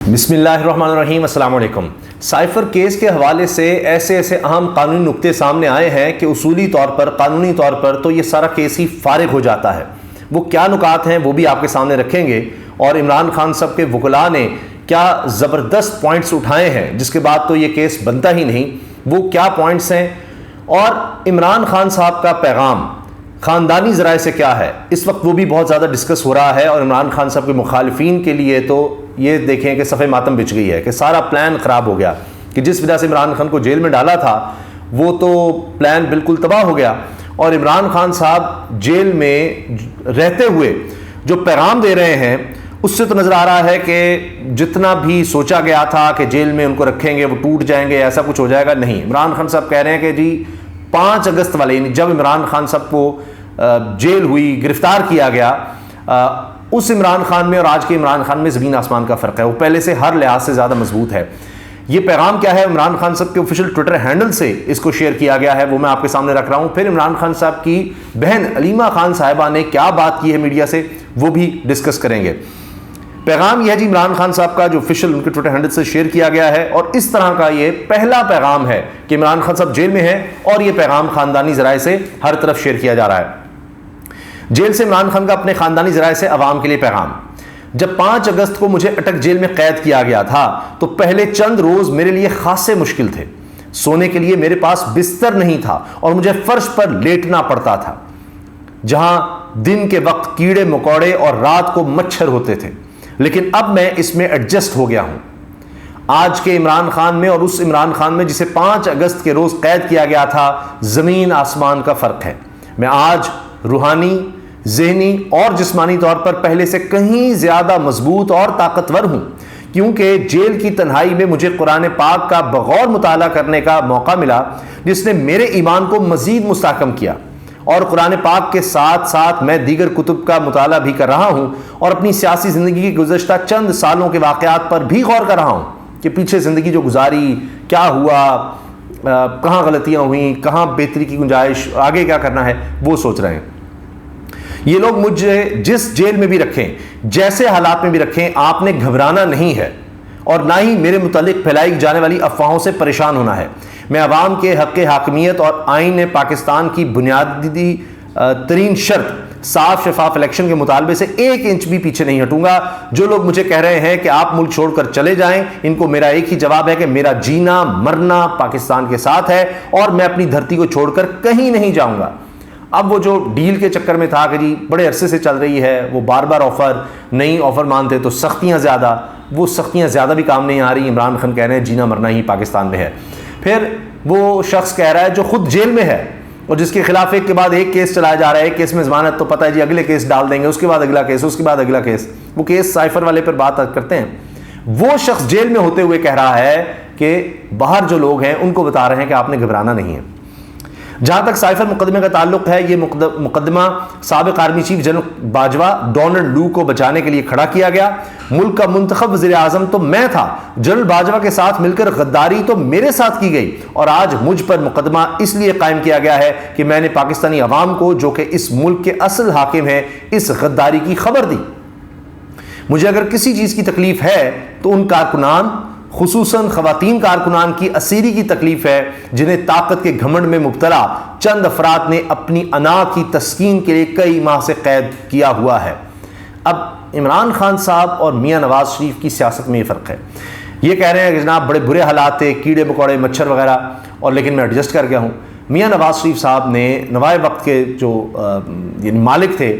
بسم اللہ الرحمن الرحیم، السلام علیکم۔ سائفر کیس کے حوالے سے ایسے اہم قانونی نکتے سامنے آئے ہیں کہ اصولی طور پر، قانونی طور پر تو یہ سارا کیس ہی فارغ ہو جاتا ہے۔ وہ کیا نکات ہیں وہ بھی آپ کے سامنے رکھیں گے، اور عمران خان صاحب کے وکلاء نے کیا زبردست پوائنٹس اٹھائے ہیں جس کے بعد تو یہ کیس بنتا ہی نہیں، وہ کیا پوائنٹس ہیں، اور عمران خان صاحب کا پیغام خاندانی ذرائع سے کیا ہے، اس وقت وہ بھی بہت زیادہ ڈسکس ہو رہا ہے۔ اور عمران خان صاحب کے مخالفین کے لیے تو یہ دیکھیں کہ صفحہ ماتم بچ گئی ہے کہ سارا پلان خراب ہو گیا، کہ جس وجہ سے عمران خان کو جیل میں ڈالا تھا وہ تو پلان بالکل تباہ ہو گیا۔ اور عمران خان صاحب جیل میں رہتے ہوئے جو پیغام دے رہے ہیں اس سے تو نظر آ رہا ہے کہ جتنا بھی سوچا گیا تھا کہ جیل میں ان کو رکھیں گے وہ ٹوٹ جائیں گے، ایسا کچھ ہو جائے گا، نہیں۔ عمران خان صاحب کہہ رہے ہیں کہ جی 5 اگست والے، یعنی جب عمران خان صاحب کو جیل ہوئی، گرفتار کیا گیا، اس عمران خان میں اور آج کے عمران خان میں زمین آسمان کا فرق ہے، وہ پہلے سے ہر لحاظ سے زیادہ مضبوط ہے۔ یہ پیغام کیا ہے، عمران خان صاحب کے آفیشیل ٹویٹر ہینڈل سے اس کو شیئر کیا گیا ہے، وہ میں آپ کے سامنے رکھ رہا ہوں۔ پھر عمران خان صاحب کی بہن علیمہ خان صاحبہ نے کیا بات کی ہے میڈیا سے، وہ بھی ڈسکس کریں گے۔ پیغام یہ ہے جی، عمران خان صاحب کا جو آفیشیل ان کے ٹویٹر ہینڈل سے شیئر کیا گیا ہے، اور اس طرح کا یہ پہلا پیغام ہے کہ عمران خان صاحب جیل میں ہیں، اور یہ پیغام خاندانی ذرائع سے ہر طرف شیئر کیا جا رہا ہے۔ جیل سے عمران خان کا اپنے خاندانی ذرائع سے عوام کے لیے پیغام۔ جب 5 اگست کو مجھے اٹک جیل میں قید کیا گیا تھا تو پہلے چند روز میرے لیے خاصے مشکل تھے۔ سونے کے لیے میرے پاس بستر نہیں تھا اور مجھے فرش پر لیٹنا پڑتا تھا، جہاں دن کے وقت کیڑے مکوڑے اور رات کو مچھر ہوتے تھے، لیکن اب میں اس میں ایڈجسٹ ہو گیا ہوں۔ آج کے عمران خان میں اور اس عمران خان میں جسے 5 اگست کے روز قید کیا گیا تھا، زمین آسمان کا فرق ہے۔ میں آج روحانی، ذہنی اور جسمانی طور پر پہلے سے کہیں زیادہ مضبوط اور طاقتور ہوں، کیونکہ جیل کی تنہائی میں مجھے قرآن پاک کا بغور مطالعہ کرنے کا موقع ملا، جس نے میرے ایمان کو مزید مستحکم کیا۔ اور قرآن پاک کے ساتھ ساتھ میں دیگر کتب کا مطالعہ بھی کر رہا ہوں، اور اپنی سیاسی زندگی کی گزشتہ چند سالوں کے واقعات پر بھی غور کر رہا ہوں کہ پیچھے زندگی جو گزاری، کیا ہوا، کہاں غلطیاں ہوئیں، کہاں بہتری کی گنجائش، آگے کیا کرنا ہے، وہ سوچ رہے ہیں۔ یہ لوگ مجھے جس جیل میں بھی رکھیں، جیسے حالات میں بھی رکھیں، آپ نے گھبرانا نہیں ہے، اور نہ ہی میرے متعلق پھیلائی جانے والی افواہوں سے پریشان ہونا ہے۔ میں عوام کے حق حاکمیت اور آئین پاکستان کی بنیادی ترین شرط صاف شفاف الیکشن کے مطالبے سے 1 انچ بھی پیچھے نہیں ہٹوں گا۔ جو لوگ مجھے کہہ رہے ہیں کہ آپ ملک چھوڑ کر چلے جائیں، ان کو میرا ایک ہی جواب ہے کہ میرا جینا مرنا پاکستان کے ساتھ ہے، اور میں اپنی دھرتی کو چھوڑ کر کہیں نہیں جاؤں گا۔ اب وہ جو ڈیل کے چکر میں تھا کہ جی بڑے عرصے سے چل رہی ہے، وہ بار بار نئی آفر مانتے تو سختیاں زیادہ، وہ سختیاں زیادہ بھی کام نہیں آ رہی۔ عمران خان کہہ رہے ہیں جینا مرنا ہی پاکستان میں ہے۔ پھر وہ شخص کہہ رہا ہے جو خود جیل میں ہے اور جس کے خلاف ایک کے بعد ایک کیس چلایا جا رہا ہے، ایک کیس میں ضمانت، تو پتہ ہے جی اگلے کیس ڈال دیں گے، اس کے بعد اگلا کیس، اس کے بعد اگلا کیس، وہ کیس سائفر والے پر بات کرتے ہیں۔ وہ شخص جیل میں ہوتے ہوئے کہہ رہا ہے کہ باہر جو لوگ ہیں ان کو بتا رہے ہیں کہ آپ نے گھبرانا نہیں ہے۔ جہاں تک سائفر مقدمے کا تعلق ہے، یہ مقدمہ سابق army chief general Bajwa Donald Lu کو بچانے کے لیے کھڑا کیا گیا۔ ملک کا منتخب وزیر اعظم تو میں تھا، جنرل باجوہ کے ساتھ مل کر غداری تو میرے ساتھ کی گئی، اور آج مجھ پر مقدمہ اس لیے قائم کیا گیا ہے کہ میں نے پاکستانی عوام کو، جو کہ اس ملک کے اصل حاکم ہیں، اس غداری کی خبر دی۔ مجھے اگر کسی چیز کی تکلیف ہے تو ان کارکنان، خصوصاً خواتین کارکنان کی اسیری کی تکلیف ہے، جنہیں طاقت کے گھمنڈ میں مبتلا چند افراد نے اپنی انا کی تسکین کے لیے کئی ماہ سے قید کیا ہوا ہے۔ اب عمران خان صاحب اور میاں نواز شریف کی سیاست میں یہ فرق ہے۔ یہ کہہ رہے ہیں کہ جناب بڑے برے حالات تھے، کیڑے مکوڑے مچھر وغیرہ، اور لیکن میں ایڈجسٹ کر گیا ہوں۔ میاں نواز شریف صاحب نے نوائے وقت کے جو یعنی مالک تھے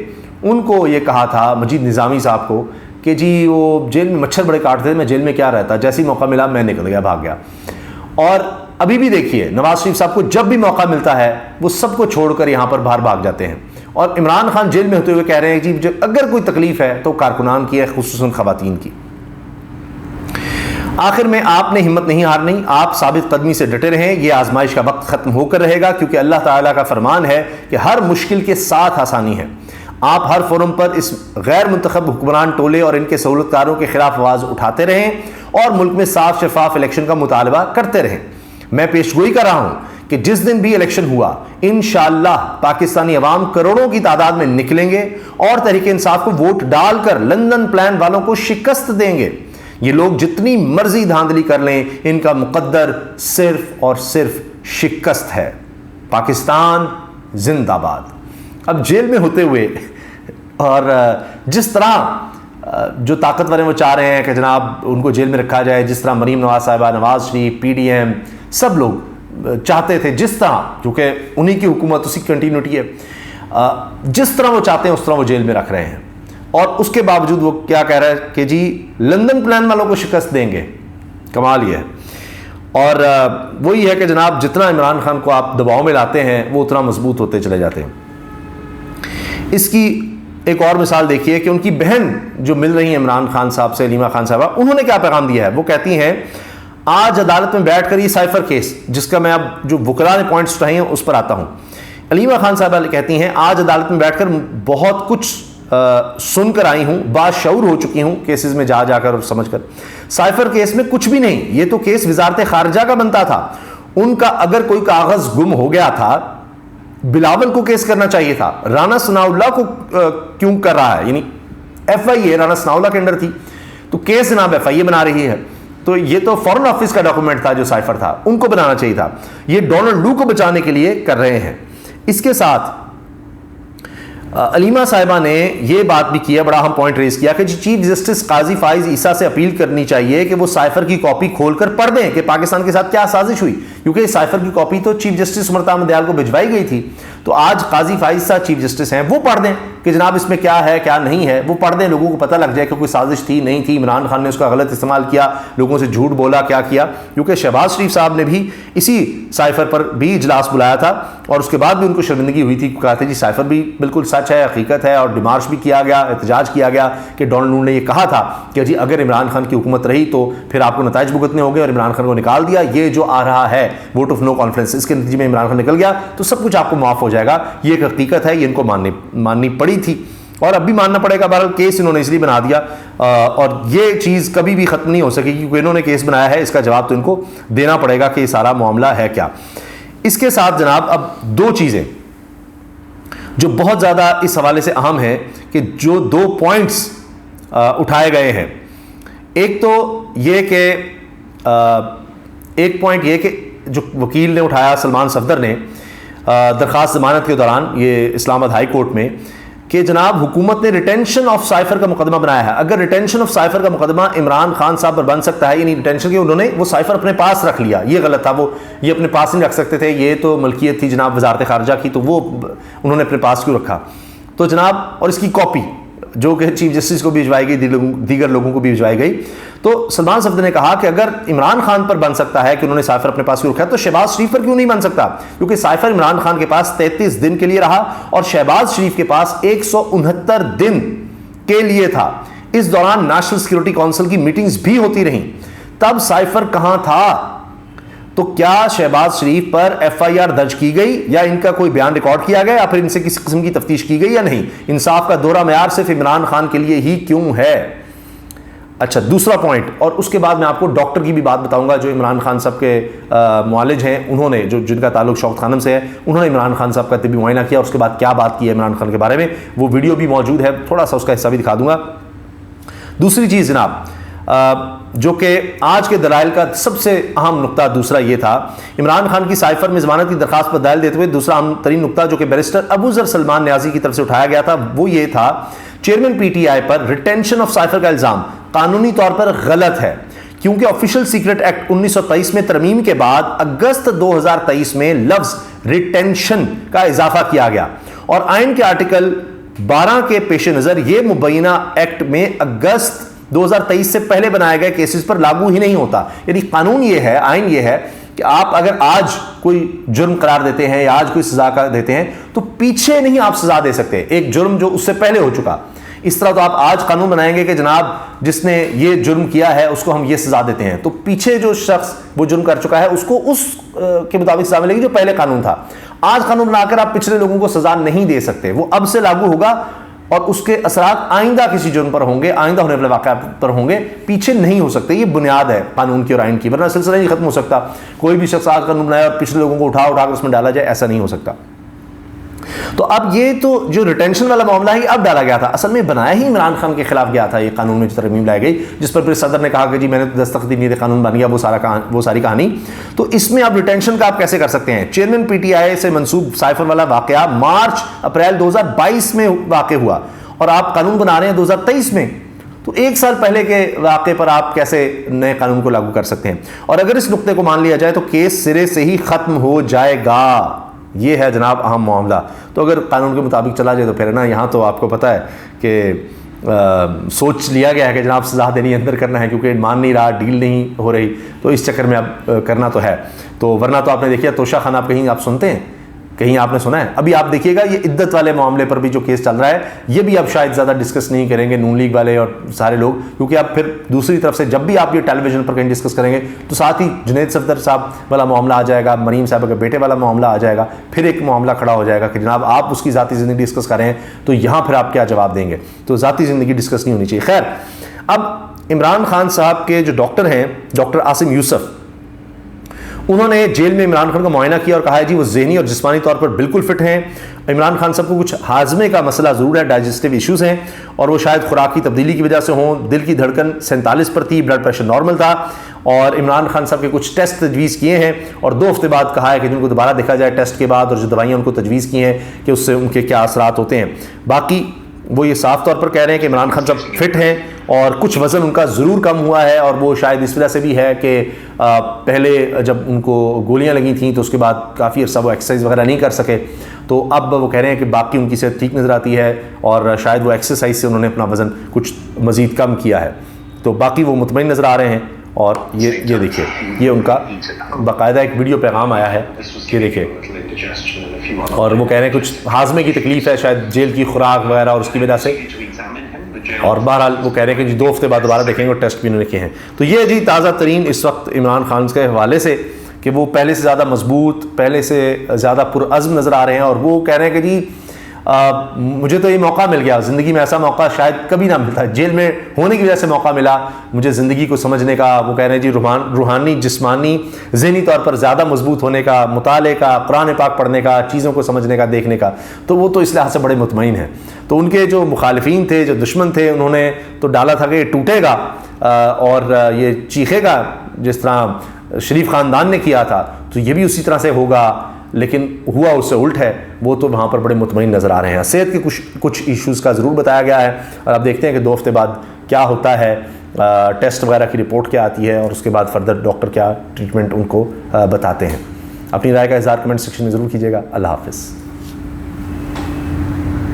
ان کو یہ کہا تھا، مجید نظامی صاحب کو، کہ جی وہ جیل میں مچھر بڑے کاٹتے تھے، میں جیل میں کیا رہتا، جیسے ہی موقع ملا میں نکل گیا، بھاگ گیا۔ اور ابھی بھی دیکھیے نواز شریف صاحب کو جب بھی موقع ملتا ہے وہ سب کو چھوڑ کر یہاں پر باہر بھاگ جاتے ہیں، اور عمران خان جیل میں ہوتے ہوئے کہہ رہے ہیں جی اگر کوئی تکلیف ہے تو کارکنان کی ہے، خصوصاً خواتین کی۔ آخر میں آپ نے ہمت نہیں ہارنی، آپ ثابت قدمی سے ڈٹے رہیں، یہ آزمائش کا وقت ختم ہو کر رہے گا، کیونکہ اللہ تعالیٰ کا فرمان ہے کہ ہر مشکل کے ساتھ آسانی ہے۔ آپ ہر فورم پر اس غیر منتخب حکمران ٹولے اور ان کے سہولت کاروں کے خلاف آواز اٹھاتے رہیں، اور ملک میں صاف شفاف الیکشن کا مطالبہ کرتے رہیں۔ میں پیشگوئی کر رہا ہوں کہ جس دن بھی الیکشن ہوا، انشاءاللہ پاکستانی عوام کروڑوں کی تعداد میں نکلیں گے اور تحریک انصاف کو ووٹ ڈال کر لندن پلان والوں کو شکست دیں گے۔ یہ لوگ جتنی مرضی دھاندلی کر لیں، ان کا مقدر صرف اور صرف شکست ہے۔ پاکستان زندہ باد۔ اب جیل میں ہوتے ہوئے اور جس طرح جو طاقتور ہیں وہ چاہ رہے ہیں کہ جناب ان کو جیل میں رکھا جائے، جس طرح مریم نواز صاحبہ، Nawaz Sharif, P D M سب لوگ چاہتے تھے، جس طرح، کیونکہ انہی کی حکومت، اسی کی کنٹینیوٹی ہے، جس طرح وہ چاہتے ہیں اس طرح وہ جیل میں رکھ رہے ہیں، اور اس کے باوجود وہ کیا کہہ رہا ہے کہ جی لندن پلان والوں کو شکست دیں گے۔ کمال یہ ہے، اور وہی ہے کہ جناب جتنا عمران خان کو آپ دباؤ میں لاتے ہیں وہ اتنا مضبوط ہوتے چلے جاتے ہیں۔ اس کی ایک اور مثال دیکھیے کہ ان کی بہن جو مل رہی ہیں عمران خان صاحب سے، علیمہ خان صاحبہ، انہوں نے کیا پیغام دیا ہے۔ وہ کہتی ہیں آج عدالت میں بیٹھ کر یہ سائفر کیس، جس کا میں اب جو وکلاء نے پوائنٹس اٹھائے ہیں اس پر آتا ہوں۔ علیمہ خان صاحبہ کہتی ہیں آج عدالت میں بیٹھ کر بہت کچھ سن کر آئی ہوں، باشعور ہو چکی ہوں کیسز میں جا جا کر اور سمجھ کر۔ سائفر کیس میں کچھ بھی نہیں، یہ تو کیس وزارت خارجہ کا بنتا تھا۔ ان کا اگر کوئی کاغذ گم ہو گیا تھا، بلاول کو کیس کرنا چاہیے تھا، رانا ثناءاللہ کو کیوں کر رہا ہے؟ یعنی ایف آئی اے رانا ثناءاللہ کے انڈر تھی، تو کیس جناب ایف آئی اے بنا رہی ہے، تو یہ تو فورن آفس کا ڈاکومنٹ تھا جو سائفر تھا، ان کو بنانا چاہیے تھا۔ یہ ڈونلڈ لو کو بچانے کے لیے کر رہے ہیں۔ اس کے ساتھ علیمہ صاحبہ نے یہ بات بھی کیا، بڑا اہم پوائنٹ ریز کیا کہ چیف جسٹس قاضی فائز عیسیٰ سے اپیل کرنی چاہیے کہ وہ سائفر کی کاپی کھول کر پڑھ دیں کہ پاکستان کے ساتھ کیا سازش ہوئی، کیونکہ اس سائفر کی کاپی تو چیف جسٹس عمر تا مندیال کو بھجوائی گئی تھی۔ تو آج قاضی فائز صاحب چیف جسٹس ہیں، وہ پڑھ دیں کہ جناب اس میں کیا ہے کیا نہیں ہے، وہ پڑھ دیں، لوگوں کو پتہ لگ جائے کہ کوئی سازش تھی نہیں تھی، عمران خان نے اس کا غلط استعمال کیا، لوگوں سے جھوٹ بولا، کیا کیا۔ کیونکہ شہباز شریف صاحب نے بھی اسی سائفر پر بھی اجلاس بلایا تھا، اور اس کے بعد بھی ان کو شرمندگی ہوئی تھی، کہا تھا جی سائفر بھی بالکل سچ ہے، حقیقت ہے، اور ڈیمارش بھی کیا گیا، احتجاج کیا گیا کہ ڈونلڈ لو نے یہ کہا تھا کہ جی اگر عمران خان کی حکومت رہی تو پھر آپ کو نتائج بھگتنے ہوں گے، اور عمران خان کو نکال دیا، یہ جو آ رہا ہے ووٹ آف نو کانفیڈنس، اس کے نتیجے میں عمران خان نکل گیا تو سب کچھ آپ کو معاف ہو جائے گا۔ یہ ایک حقیقت ہے، یہ ان کو ماننی پڑی تھی، اور اب بھی ماننا پڑے گا۔ بہرحال کیس انہوں نے اس لیے بنا دیا، اور یہ چیز کبھی بھی ختم نہیں ہو سکے گی، کیونکہ انہوں نے کیس بنایا ہے، اس کا جواب تو ان کو دینا پڑے گا کہ یہ سارا معاملہ ہے کیا۔ اس کے ساتھ جناب اب دو چیزیں جو بہت زیادہ اس حوالے سے اہم ہیں کہ جو دو پوائنٹس اٹھائے گئے ہیں، ایک تو یہ کہ ایک پوائنٹ یہ کہ جو وکیل نے اٹھایا، سلمان صفدر نے درخواست ضمانت کے دوران یہ اسلام آباد ہائی کورٹ میں، کہ جناب حکومت نے ریٹینشن آف سائفر کا مقدمہ بنایا ہے۔ اگر ریٹینشن آف سائفر کا مقدمہ عمران خان صاحب پر بن سکتا ہے، یعنی ریٹینشن کے انہوں نے وہ سائفر اپنے پاس رکھ لیا، یہ غلط تھا، وہ یہ اپنے پاس نہیں رکھ سکتے تھے، یہ تو ملکیت تھی جناب وزارت خارجہ کی، تو وہ انہوں نے اپنے پاس کیوں رکھا؟ تو جناب اور اس کی کاپی جو کہ چیف جسٹس کو بھی بھجوائی گئی، دیگر لوگوں کو بھی بھجوائی گئی، تو سلمان صفدر نے کہا کہ اگر عمران خان پر بن سکتا ہے کہ انہوں نے سائفر اپنے پاس کیوں رکھا، تو شہباز شریف پر کیوں نہیں بن سکتا؟ کیونکہ سائفر عمران خان کے پاس 33 دن کے لیے رہا، اور شہباز شریف کے پاس 169 دن کے لیے تھا۔ اس دوران نیشنل سیکیورٹی کونسل کی میٹنگز بھی ہوتی رہیں، تب سائفر کہاں تھا؟ تو کیا شہباز شریف پر ایف آئی آر درج کی گئی، یا ان کا کوئی بیان ریکارڈ کیا گیا، یا پھر ان سے کسی قسم کی تفتیش کی گئی یا نہیں؟ انصاف کا دورہ معیار صرف عمران خان کے لیے ہی کیوں ہے؟ اچھا، دوسرا پوائنٹ، اور اس کے بعد میں آپ کو ڈاکٹر کی بھی بات بتاؤں گا جو عمران خان صاحب کے معالج ہیں، انہوں نے جن کا تعلق شوکت خانم سے ہے، انہوں نے عمران خان صاحب کا طبی معائنہ کیا، اور اس کے بعد کیا بات کی ہے عمران خان کے بارے میں، وہ ویڈیو بھی موجود ہے، تھوڑا سا اس کا حصہ بھی دکھا دوں گا۔ دوسری چیز جناب جو کہ آج کے دلائل کا سب سے اہم نقطہ دوسرا یہ تھا، عمران خان کی سائفر میں ضمانت کی درخواست پر دلائل دیتے ہوئے دوسرا اہم ترین نقطہ جو کہ بیرسٹر ابو ذر سلمان نیازی کی طرف سے اٹھایا گیا تھا، وہ یہ تھا chairman P T I per retention of cipher کا الزام قانونی طور پر غلط ہے، کیونکہ آفیشل سیکرٹ ایکٹ 1923 میں ترمیم کے بعد اگست 2023 میں لفظ ریٹینشن کا اضافہ کیا گیا، اور آئین کے آرٹیکل 12 کے پیش نظر یہ مبینہ ایکٹ میں اگست 2023 سے پہلے بنائے گئے کیسز پر لاگو ہی نہیں ہوتا۔ یعنی قانون یہ ہے، آئین یہ ہے کہ آپ اگر آج کوئی جرم قرار دیتے ہیں یا آج کوئی سزا دیتے ہیں تو پیچھے نہیں آپ سزا دے سکتے ایک جرم جو اس سے پہلے ہو چکا۔ اس طرح تو آپ آج قانون بنائیں گے کہ جناب جس نے یہ جرم کیا ہے اس کو ہم یہ سزا دیتے ہیں، تو پیچھے جو شخص وہ جرم کر چکا ہے اس کو اس کے مطابق سزا ملے گی جو پہلے قانون تھا۔ آج قانون بنا کر آپ پچھلے لوگوں کو سزا نہیں دے سکتے، وہ اب سے لاگو ہوگا، اور اس کے اثرات آئندہ کسی جرم پر ہوں گے، آئندہ ہونے والے واقعات پر ہوں گے، پیچھے نہیں ہو سکتے۔ یہ بنیاد ہے قانون کی اور آئین کی، ورنہ سلسلہ نہیں ختم ہو سکتا۔ کوئی بھی شخص آج قانون بنایا اور پچھلے لوگوں کو اٹھا کر اس میں ڈالا جائے، ایسا نہیں ہو سکتا۔ تو اب یہ تو جو ریٹینشن والا معاملہ ہے اب ڈالا گیا تھا، اصل میں بنایا ہی عمران خان کے خلاف گیا تھا یہ قانون میں جو ترمیم لائی گئی، جس پر پھر صدر نے کہا کہ جی میں نے دستخط دی، قانون بن گیا، وہ ساری کہانی۔ تو اس میں اب ریٹینشن کا آپ کیسے کر سکتے ہیں؟ چیئرمین پی ٹی آئی سے منسوب سائفر والا واقعہ اپریل 2022 میں واقع ہوا اور آپ قانون بنا رہے ہیں 2023 میں، تو ایک سال پہلے کے واقعے پر آپ کیسے نئے قانون کو لاگو کر سکتے ہیں؟ اور اگر اس نقطے کو مان لیا جائے تو کیس سرے سے ہی ختم ہو جائے گا، یہ ہے جناب اہم معاملہ۔ تو اگر قانون کے مطابق چلا جائے تو پھر نا یہاں تو آپ کو پتہ ہے کہ سوچ لیا گیا ہے کہ جناب سزا دینی اندر کرنا ہے، کیونکہ مان نہیں رہا، ڈیل نہیں ہو رہی، تو اس چکر میں اب کرنا تو ہے۔ تو ورنہ تو آپ نے دیکھیا توشہ خان آپ کہیں آپ سنتے ہیں، کہیں آپ نے سنا ہے؟ ابھی آپ دیکھیے گا یہ عدت والے معاملے پر بھی جو کیس چل رہا ہے یہ بھی اب شاید زیادہ ڈسکس نہیں کریں گے نون لیگ والے اور سارے لوگ، کیونکہ اب پھر دوسری طرف سے جب بھی آپ یہ ٹیلی ویژن پر کہیں ڈسکس کریں گے تو ساتھ ہی جنید صفدر صاحب والا معاملہ آ جائے گا، مریم صاحب کے بیٹے والا معاملہ آ جائے گا، پھر ایک معاملہ کھڑا ہو جائے گا کہ جناب آپ اس کی ذاتی زندگی ڈسکس کر رہے ہیں تو یہاں پھر آپ کیا جواب دیں گے؟ تو ذاتی زندگی ڈسکس نہیں ہونی چاہیے۔ خیر، اب عمران خان صاحب کے جو ڈاکٹر ہیں، ڈاکٹر عاصم یوسف، انہوں نے جیل میں عمران خان کا معائنہ کیا اور کہا ہے جی وہ ذہنی اور جسمانی طور پر بالکل فٹ ہیں۔ عمران خان صاحب کو کچھ ہاضمے کا مسئلہ ضرور ہے، ڈائجسٹیو ایشوز ہیں، اور وہ شاید خوراک کی تبدیلی کی وجہ سے ہوں۔ دل کی دھڑکن 47 پر تھی، بلڈ پریشر نارمل تھا، اور عمران خان صاحب کے کچھ ٹیسٹ تجویز کیے ہیں اور 2 ہفتے بعد کہا ہے کہ جن کو دوبارہ دیکھا جائے ٹیسٹ کے بعد، اور جو دوائیاں ان کو تجویز کی ہیں کہ اس سے ان کے کیا اثرات ہوتے ہیں۔ باقی وہ یہ صاف طور پر کہہ رہے ہیں کہ عمران خان صاحب فٹ ہیں، اور کچھ وزن ان کا ضرور کم ہوا ہے، اور وہ شاید اس وجہ سے بھی ہے کہ پہلے جب ان کو گولیاں لگی تھیں تو اس کے بعد کافی عرصہ وہ ایکسرسائز وغیرہ نہیں کر سکے، تو اب وہ کہہ رہے ہیں کہ باقی ان کی صحت ٹھیک نظر آتی ہے، اور شاید وہ ایکسرسائز سے انہوں نے اپنا وزن کچھ مزید کم کیا ہے، تو باقی وہ مطمئن نظر آ رہے ہیں۔ اور یہ دیکھیں، یہ ان کا باقاعدہ ایک ویڈیو پیغام آیا ہے، یہ دیکھیں، اور وہ کہہ رہے ہیں کچھ ہاضمے کی تکلیف ہے، شاید جیل کی خوراک وغیرہ اور اس کی وجہ سے، اور بہرحال وہ کہہ رہے ہیں کہ جی 2 ہفتے بعد دوبارہ دیکھیں گے، اور ٹیسٹ بھی انہوں نے کیے ہیں۔ تو یہ جی تازہ ترین اس وقت عمران خان کے حوالے سے کہ وہ پہلے سے زیادہ مضبوط، پہلے سے زیادہ پرعزم نظر آ رہے ہیں، اور وہ کہہ رہے ہیں کہ جی مجھے تو یہ موقع مل گیا، زندگی میں ایسا موقع شاید کبھی نہ ملتا، جیل میں ہونے کی وجہ سے موقع ملا مجھے زندگی کو سمجھنے کا۔ وہ کہہ رہے ہیں جی روحانی، جسمانی، ذہنی طور پر زیادہ مضبوط ہونے کا، مطالعے کا، قرآن پاک پڑھنے کا، چیزوں کو سمجھنے کا، دیکھنے کا، تو وہ تو اس لحاظ سے بڑے مطمئن ہیں۔ تو ان کے جو مخالفین تھے، جو دشمن تھے، انہوں نے تو ڈالا تھا کہ یہ ٹوٹے گا اور یہ چیخے گا جس طرح شریف خاندان نے کیا تھا، تو یہ بھی اسی طرح سے ہوگا، لیکن ہوا اس سے الٹ ہے۔ وہ تو وہاں پر بڑے مطمئن نظر آ رہے ہیں۔ صحت کے کچھ ایشوز کا ضرور بتایا گیا ہے، اور آپ دیکھتے ہیں کہ 2 ہفتے بعد کیا ہوتا ہے، ٹیسٹ وغیرہ کی رپورٹ کیا آتی ہے، اور اس کے بعد فردر ڈاکٹر کیا ٹریٹمنٹ ان کو بتاتے ہیں۔ اپنی رائے کا اظہار کمنٹ سیکشن میں ضرور کیجیے گا۔ اللہ حافظ۔